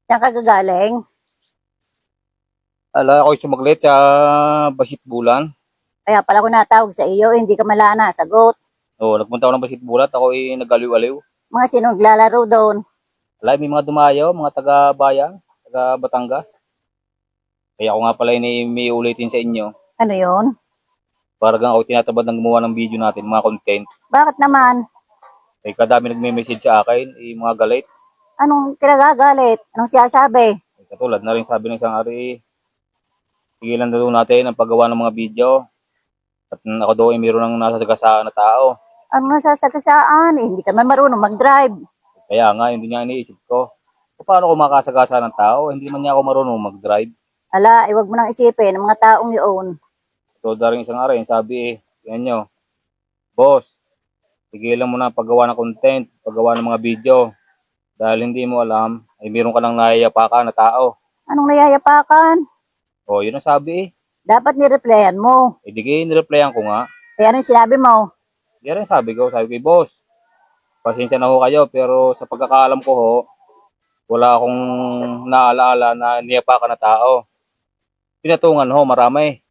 Saan ka gagaling? Ako'y sumaglit sa Basitbulan. Kaya pala ko natawag sa iyo, hindi ka malana, sagot. Nagpunta ako ng Basitbulan, ako'y nagaliw-aliw. Mga sino naglalaro doon? May mga dumayo, mga taga-bayan, taga-Batangas. Kaya ako nga pala may ulitin sa inyo. Ano yon? Parang ako tinatabad ng gumawa ng video natin, mga content. Bakit naman? Kadami nagme-message sa akin, mga galit. Anong kinagagalit? Anong sinasabi? Katulad na rin sabi ng isang ari, tigilan na daw natin ang paggawa ng mga video. At ako daw ay mayroon ng nasasagasaan na tao. Anong nasasagasaan? Hindi ka man marunong mag-drive. Kaya nga, hindi nga iniisip ko. Paano ko makasagasa ng tao? Hindi man niya ako marunong mag-drive. Ala, huwag mo nang isipin ng mga taong yun. So, daring isang araw, sabi yan nyo, boss, tigilan mo na paggawa ng content, paggawa ng mga video. Dahil hindi mo alam, ay mayroon ka ng nayayapakan na tao. Anong nayayapakan? Yun ang sabi Dapat nireplyan mo. di nireplyan ko nga. Kaya anong sinabi mo? Yan ang sabi ko, boss, pasensya na ho kayo, pero sa pagkakaalam ko ho, wala akong naalaala na niyapakan na tao. Pinatungan ho, marami.